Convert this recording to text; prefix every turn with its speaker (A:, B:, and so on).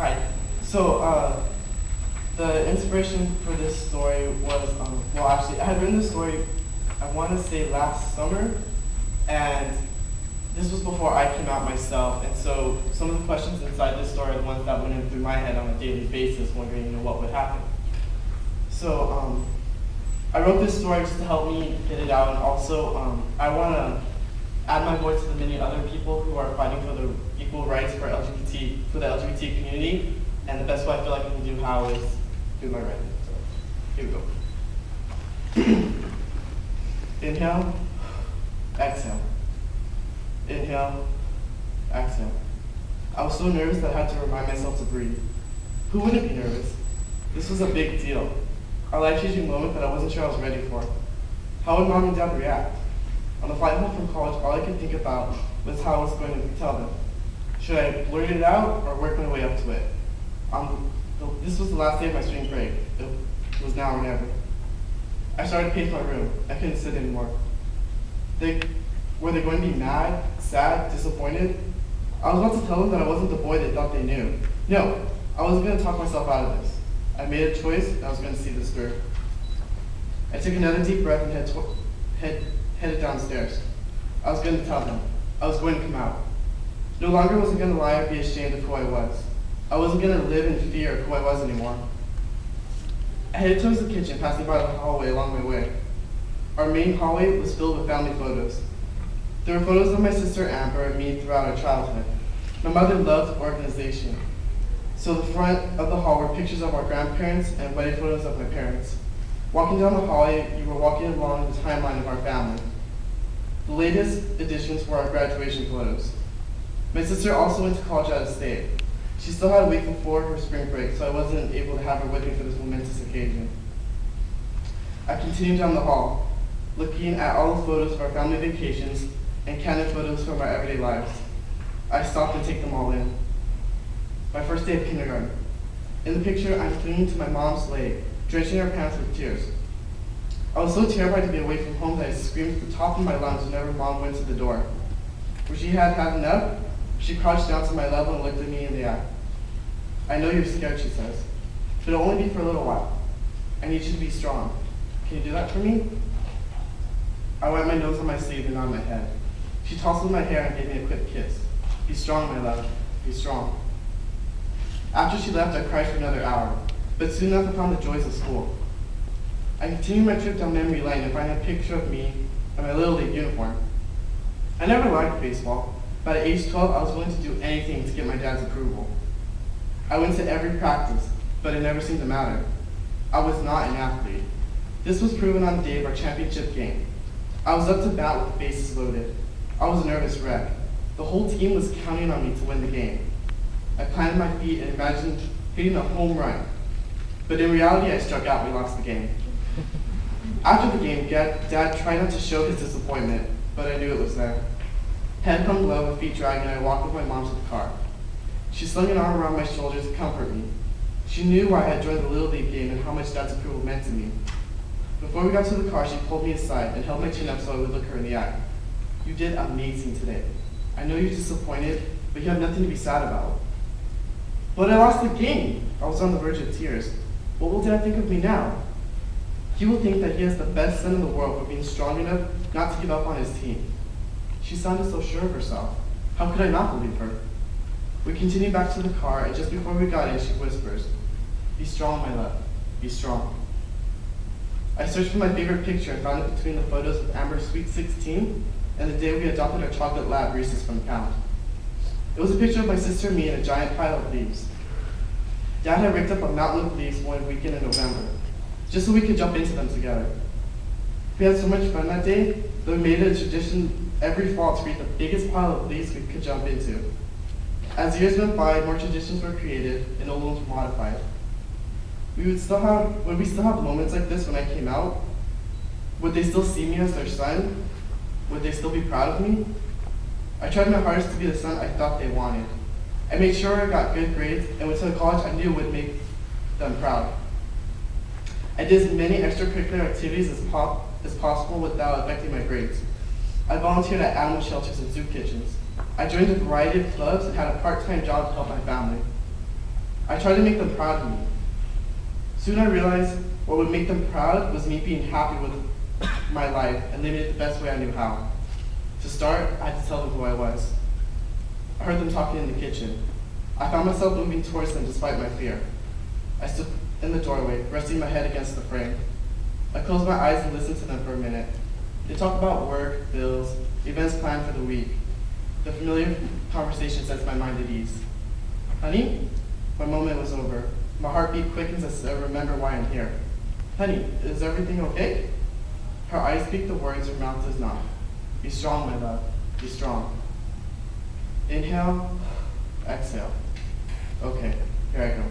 A: Hi. So, the inspiration for this story was, well, actually, I had written this story, I want to say last summer, and this was before I came out myself, and so some of the questions inside this story are the ones that went in through my head on a daily basis, wondering, what would happen. So, I wrote this story just to help me get it out, and also, I want to add my voice to the many other people who are fighting for the equal rights for the LGBT community, and the best way I feel like I can do how is through my writing. So here we go. Inhale, exhale. Inhale, exhale. I was so nervous that I had to remind myself to breathe. Who wouldn't be nervous? This was a big deal. A life-changing moment that I wasn't sure I was ready for. How would mom and dad react? On the flight home from college, all I could think about was how I was going to tell them. Should I blurt it out or work my way up to it? This was the last day of my spring break. It was now or never. I started to pace my room. I couldn't sit anymore. Were they going to be mad, sad, disappointed? I was about to tell them that I wasn't the boy they thought they knew. No, I wasn't going to talk myself out of this. I made a choice, and I was going to see this through. I took another deep breath and headed downstairs. I was going to tell them. I was going to come out. No longer was I going to lie or be ashamed of who I was. I wasn't going to live in fear of who I was anymore. I headed towards the kitchen, passing by the hallway along my way. Our main hallway was filled with family photos. There were photos of my sister Amber and me throughout our childhood. My mother loved organization. So the front of the hall were pictures of our grandparents and wedding photos of my parents. Walking down the hallway, you were walking along the timeline of our family. The latest additions were our graduation photos. My sister also went to college out of state. She still had a week before her spring break, so I wasn't able to have her with me for this momentous occasion. I continued down the hall, looking at all the photos of our family vacations and candid photos from our everyday lives. I stopped and take them all in. My first day of kindergarten. In the picture, I'm clinging to my mom's leg, drenching her pants with tears. I was so terrified to be away from home that I screamed at the top of my lungs whenever mom went to the door. When she had had enough, she crouched down to my level and looked at me in the eye. I know you're scared, she says, but it'll only be for a little while. I need you to be strong. Can you do that for me? I wiped my nose on my sleeve and nodded my head. She tousled my hair and gave me a quick kiss. Be strong, my love. Be strong. After she left, I cried for another hour, but soon enough I found the joys of school. I continued my trip down memory lane and found a picture of me in my Little League uniform. I never liked baseball, but at age 12, I was willing to do anything to get my dad's approval. I went to every practice, but it never seemed to matter. I was not an athlete. This was proven on the day of our championship game. I was up to bat with the bases loaded. I was a nervous wreck. The whole team was counting on me to win the game. I planted my feet and imagined hitting a home run. But in reality, I struck out and we lost the game. After the game, Dad tried not to show his disappointment, but I knew it was there. Head hung low and feet dragging, and I walked with my mom to the car. She slung an arm around my shoulders to comfort me. She knew why I had joined the Little League game and how much Dad's approval meant to me. Before we got to the car, she pulled me aside and held my chin up so I would look her in the eye. You did amazing today. I know you're disappointed, but you have nothing to be sad about. But I lost the game. I was on the verge of tears. What will Dad think of me now? He will think that he has the best son in the world for being strong enough not to give up on his team. She sounded so sure of herself. How could I not believe her? We continued back to the car, and just before we got in, she whispers, "Be strong, my love. Be strong." I searched for my favorite picture and found it between the photos of Amber's Sweet 16 and the day we adopted our chocolate lab, Reese's, from the pound. It was a picture of my sister and me in a giant pile of leaves. Dad had raked up a mountain of leaves one weekend in November, just so we could jump into them together. We had so much fun that day that we made it a tradition every fall to reach the biggest pile of leaves we could jump into. As years went by, more traditions were created and old ones were modified. Would we still have moments like this when I came out? Would they still see me as their son? Would they still be proud of me? I tried my hardest to be the son I thought they wanted. I made sure I got good grades and went to a college I knew would make them proud. I did as many extracurricular activities as possible without affecting my grades. I volunteered at animal shelters and soup kitchens. I joined a variety of clubs and had a part-time job to help my family. I tried to make them proud of me. Soon I realized what would make them proud was me being happy with my life and living it the best way I knew how. To start, I had to tell them who I was. I heard them talking in the kitchen. I found myself moving towards them despite my fear. I stood in the doorway, resting my head against the frame. I closed my eyes and listened to them for a minute. They talked about work, bills, events planned for the week. The familiar conversation sets my mind at ease. Honey? My moment was over. My heartbeat quickens as I remember why I'm here. Honey, is everything okay? Her eyes speak the words, her mouth does not. Be strong, my love. Be strong. Inhale, exhale. Okay, here I go.